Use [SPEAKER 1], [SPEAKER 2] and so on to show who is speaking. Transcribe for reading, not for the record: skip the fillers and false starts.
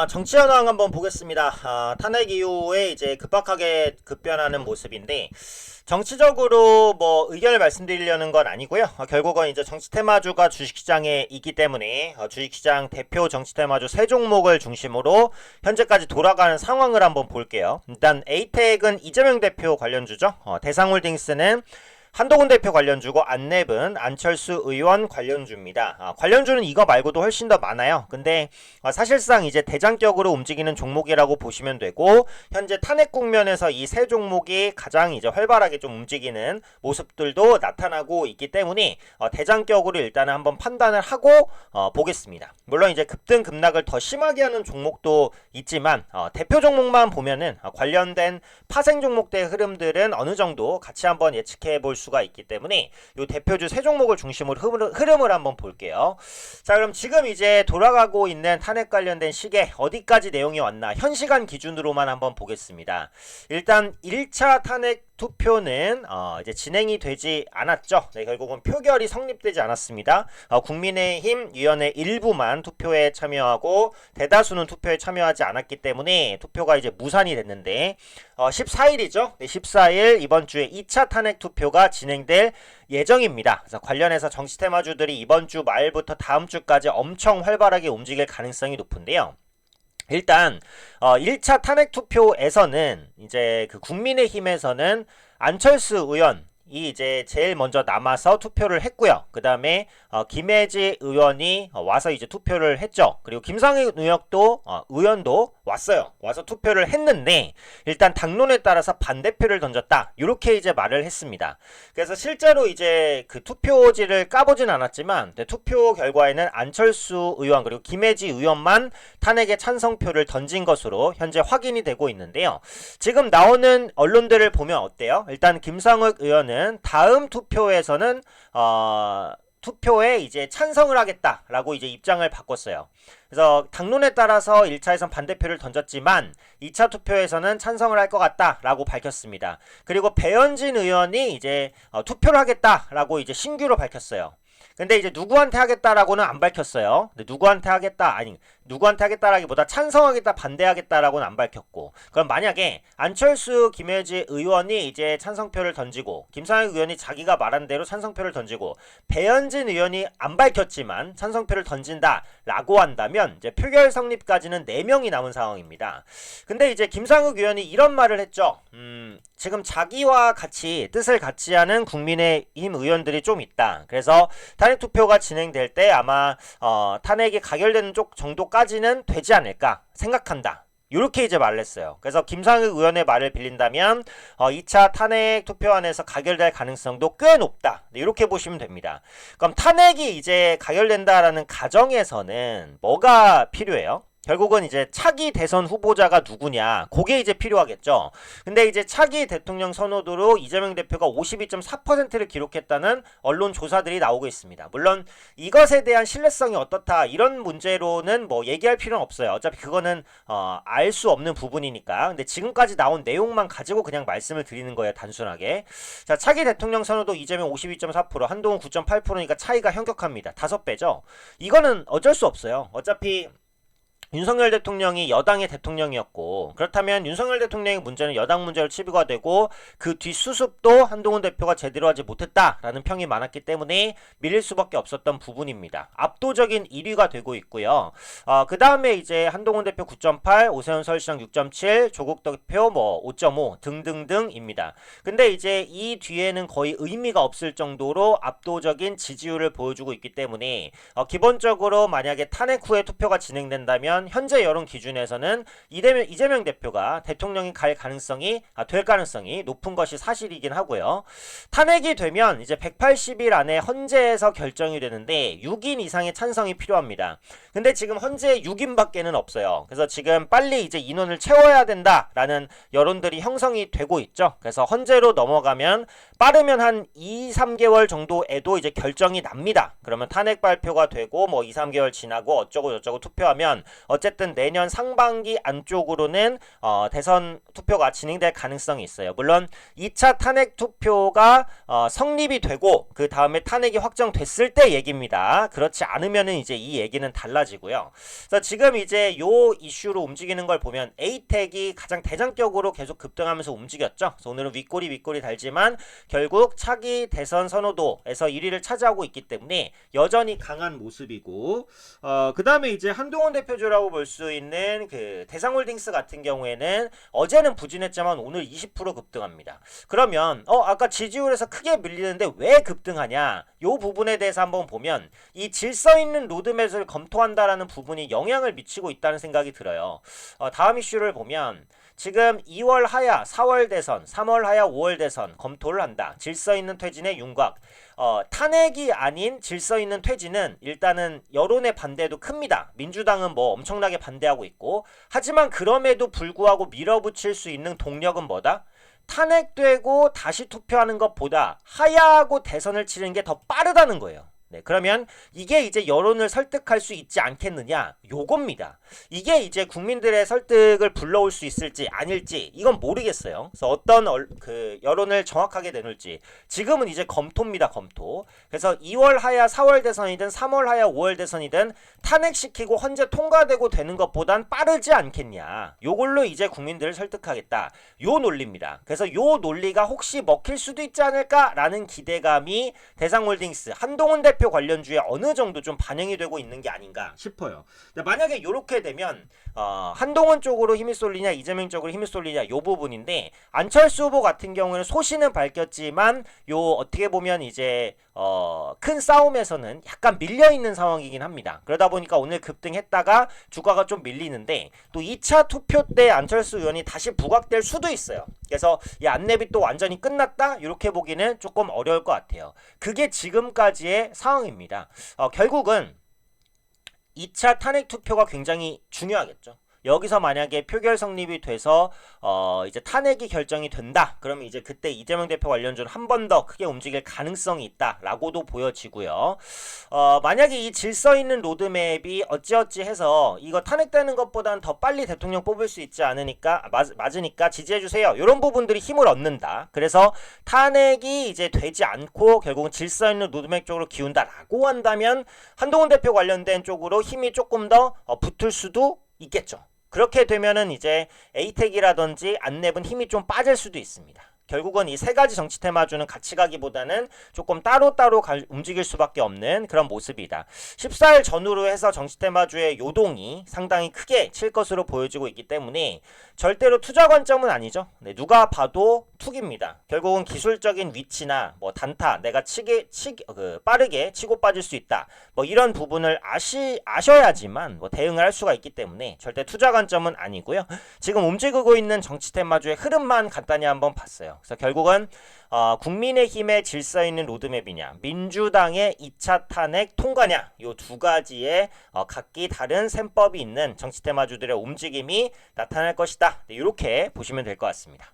[SPEAKER 1] 정치 현황 한번 보겠습니다. 탄핵 이후에 이제 급박하게 급변하는 모습인데, 정치적으로 뭐 의견을 말씀드리려는 건 아니고요. 결국은 이제 정치 테마주가 주식시장에 있기 때문에 주식시장 대표 정치 테마주 세 종목을 중심으로 현재까지 돌아가는 상황을 한번 볼게요. 일단 에이텍은 이재명 대표 관련주죠. 대상홀딩스는 한동훈 대표 관련주고, 안랩은 안철수 의원 관련주입니다. 관련주는 이거 말고도 훨씬 더 많아요. 근데 사실상 이제 대장격으로 움직이는 종목이라고 보시면 되고, 현재 탄핵 국면에서 이 세 종목이 가장 이제 활발하게 좀 움직이는 모습들도 나타나고 있기 때문에 대장격으로 일단은 한번 판단을 하고 보겠습니다. 물론 이제 급등 급락을 더 심하게 하는 종목도 있지만 대표 종목만 보면은 관련된 파생 종목들의 흐름들은 어느 정도 같이 한번 예측해 볼 수가 있기 때문에 이 대표주 세 종목을 중심으로 흐름을 한번 볼게요. 자, 그럼 지금 이제 돌아가고 있는 탄핵 관련된 시계 어디까지 내용이 왔나 현 시간 기준으로만 한번 보겠습니다. 일단 1차 탄핵 투표는 이제 진행이 되지 않았죠. 네, 결국은 표결이 성립되지 않았습니다. 국민의힘 위원회 일부만 투표에 참여하고 대다수는 투표에 참여하지 않았기 때문에 투표가 이제 무산이 됐는데 14일이죠. 네, 14일 이번 주에 2차 탄핵 투표가 진행될 예정입니다. 그래서 관련해서 정치 테마주들이 이번 주 말부터 다음 주까지 엄청 활발하게 움직일 가능성이 높은데요. 일단 1차 탄핵 투표에서는 이제 그 국민의힘에서는 안철수 의원이 이제 제일 먼저 남아서 투표를 했고요. 그 다음에 김혜지 의원이 와서 이제 투표를 했죠. 그리고 김상희 의원도 왔어요. 와서 투표를 했는데 일단 당론에 따라서 반대표를 던졌다. 이렇게 이제 말을 했습니다. 그래서 실제로 이제 그 투표지를 까보진 않았지만 투표 결과에는 안철수 의원 그리고 김혜지 의원만 탄핵의 찬성표를 던진 것으로 현재 확인이 되고 있는데요. 지금 나오는 언론들을 보면 어때요? 일단 김상욱 의원은 다음 투표에서는 투표에 이제 찬성을 하겠다라고 이제 입장을 바꿨어요. 그래서 당론에 따라서 1차에선 반대표를 던졌지만 2차 투표에서는 찬성을 할 것 같다라고 밝혔습니다. 그리고 배현진 의원이 이제 투표를 하겠다라고 이제 신규로 밝혔어요. 근데 이제 누구한테 하겠다라고는 안 밝혔어요. 근데 누구한테 하겠다라기보다 찬성하겠다, 반대하겠다라고는 안 밝혔고, 그럼 만약에 안철수, 김혜지 의원이 이제 찬성표를 던지고, 김상희 의원이 자기가 말한 대로 찬성표를 던지고, 배현진 의원이 안 밝혔지만 찬성표를 던진다라고 한다면 이제 표결 성립까지는 4명이 남은 상황입니다. 근데 이제 김상욱 의원이 이런 말을 했죠. 지금 자기와 같이 뜻을 같이 하는 국민의힘 의원들이 좀 있다. 그래서 탄핵 투표가 진행될 때 아마 탄핵이 가결되는 쪽 정도까지는 되지 않을까 생각한다. 이렇게 이제 말을 했어요. 그래서 김상욱 의원의 말을 빌린다면 2차 탄핵 투표안에서 가결될 가능성도 꽤 높다. 이렇게 보시면 됩니다. 그럼 탄핵이 이제 가결된다라는 가정에서는 뭐가 필요해요? 결국은 이제 차기 대선 후보자가 누구냐, 그게 이제 필요하겠죠. 근데 이제 차기 대통령 선호도로 이재명 대표가 52.4%를 기록했다는 언론 조사들이 나오고 있습니다. 물론 이것에 대한 신뢰성이 어떻다 이런 문제로는 뭐 얘기할 필요는 없어요. 어차피 그거는 알 수 없는 부분이니까. 근데 지금까지 나온 내용만 가지고 그냥 말씀을 드리는 거예요, 단순하게. 자, 차기 대통령 선호도 이재명 52.4%, 한동훈 9.8%니까 차이가 현격합니다. 5배죠. 이거는 어쩔 수 없어요. 어차피 윤석열 대통령이 여당의 대통령이었고, 그렇다면 윤석열 대통령의 문제는 여당 문제로 치부가 되고 그 뒷수습도 한동훈 대표가 제대로 하지 못했다라는 평이 많았기 때문에 밀릴 수밖에 없었던 부분입니다. 압도적인 1위가 되고 있고요. 그 다음에 이제 한동훈 대표 9.8, 오세훈 서울시장 6.7, 조국 대표 뭐 5.5 등등등입니다. 근데 이제 이 뒤에는 거의 의미가 없을 정도로 압도적인 지지율을 보여주고 있기 때문에 기본적으로 만약에 탄핵 후에 투표가 진행된다면 현재 여론 기준에서는 이재명 대표가 대통령이 될 가능성이 높은 것이 사실이긴 하고요. 탄핵이 되면 이제 180일 안에 헌재에서 결정이 되는데 6인 이상의 찬성이 필요합니다. 근데 지금 헌재 6인밖에는 없어요. 그래서 지금 빨리 이제 인원을 채워야 된다라는 여론들이 형성이 되고 있죠. 그래서 헌재로 넘어가면 빠르면 한 2-3개월 정도에도 이제 결정이 납니다. 그러면 탄핵 발표가 되고 뭐 2-3개월 지나고 어쩌고 저쩌고 투표하면 어쨌든 내년 상반기 안쪽으로는 대선 투표가 진행될 가능성이 있어요. 물론 2차 탄핵 투표가 성립이 되고 그 다음에 탄핵이 확정됐을 때 얘기입니다. 그렇지 않으면은 이제 이 얘기는 달라지고요. 그래서 지금 이제 요 이슈로 움직이는 걸 보면 에이텍이 가장 대장격으로 계속 급등하면서 움직였죠. 그래서 오늘은 윗꼬리 달지만 결국 차기 대선 선호도에서 1위를 차지하고 있기 때문에 여전히 강한 모습이고, 그 다음에 이제 한동훈 대표주라고 볼 수 있는 그 대상홀딩스 같은 경우에는 어제는 부진했지만 오늘 20% 급등합니다. 그러면 아까 지지율에서 크게 밀리는데 왜 급등하냐? 요 부분에 대해서 한번 보면 이 질서 있는 로드맵을 검토한다라는 부분이 영향을 미치고 있다는 생각이 들어요. 다음 이슈를 보면 지금 2월 하야 4월 대선, 3월 하야 5월 대선 검토를 한다. 질서 있는 퇴진의 윤곽. 탄핵이 아닌 질서 있는 퇴진은 일단은 여론의 반대도 큽니다. 민주당은 뭐 엄청나게 반대하고 있고, 하지만 그럼에도 불구하고 밀어붙일 수 있는 동력은 뭐다? 탄핵되고 다시 투표하는 것보다 하야하고 대선을 치르는 게 더 빠르다는 거예요. 네, 그러면 이게 이제 여론을 설득할 수 있지 않겠느냐? 요겁니다. 이게 이제 국민들의 설득을 불러올 수 있을지 아닐지 이건 모르겠어요. 그래서 어떤 그 여론을 정확하게 내놓을지 지금은 이제 검토입니다. 검토. 그래서 2월 하야 4월 대선이든 3월 하야 5월 대선이든 탄핵시키고 헌재 통과되고 되는 것보단 빠르지 않겠냐? 요걸로 이제 국민들을 설득하겠다. 요 논리입니다. 그래서 요 논리가 혹시 먹힐 수도 있지 않을까라는 기대감이 대상홀딩스 한동훈 대표 관련주에 어느 정도 좀 반영이 되고 있는 게 아닌가 싶어요. 만약에 이렇게 되면 한동훈 쪽으로 힘이 쏠리냐 이재명 쪽으로 힘이 쏠리냐 요 부분인데, 안철수 후보 같은 경우는 소신은 밝혔지만 요 어떻게 보면 이제 큰 싸움에서는 약간 밀려있는 상황이긴 합니다. 그러다 보니까 오늘 급등했다가 주가가 좀 밀리는데 또 2차 투표 때 안철수 의원이 다시 부각될 수도 있어요. 그래서 이 안랩이 또 완전히 끝났다 이렇게 보기는 조금 어려울 것 같아요. 그게 지금까지의 상황입니다. 결국은 2차 탄핵 투표가 굉장히 중요하겠죠. 여기서 만약에 표결 성립이 돼서 이제 탄핵이 결정이 된다. 그러면 이제 그때 이재명 대표 관련주는 한 번 더 크게 움직일 가능성이 있다라고도 보여지고요. 만약에 이 질서 있는 로드맵이 어찌어찌 해서 이거 탄핵되는 것보다는 더 빨리 대통령 뽑을 수 있지 않으니까 맞으니까 지지해주세요. 이런 부분들이 힘을 얻는다. 그래서 탄핵이 이제 되지 않고 결국은 질서 있는 로드맵 쪽으로 기운다라고 한다면 한동훈 대표 관련된 쪽으로 힘이 조금 더 붙을 수도 있겠죠. 그렇게 되면은 이제 에이텍이라든지 안랩은 힘이 좀 빠질 수도 있습니다. 결국은 이 세 가지 정치 테마주는 같이 가기보다는 조금 따로따로 움직일 수밖에 없는 그런 모습이다. 14일 전후로 해서 정치 테마주의 요동이 상당히 크게 칠 것으로 보여지고 있기 때문에 절대로 투자 관점은 아니죠. 네, 누가 봐도 툭입니다. 결국은 기술적인 위치나 뭐 단타, 내가 빠르게 치고 빠질 수 있다. 뭐 이런 부분을 아셔야지만 뭐 대응을 할 수가 있기 때문에 절대 투자 관점은 아니고요. 지금 움직이고 있는 정치 테마주의 흐름만 간단히 한번 봤어요. 그래서 결국은 국민의힘의 질서 있는 로드맵이냐, 민주당의 2차 탄핵 통과냐, 이 두 가지의 각기 다른 셈법이 있는 정치 테마주들의 움직임이 나타날 것이다. 네, 이렇게 보시면 될 것 같습니다.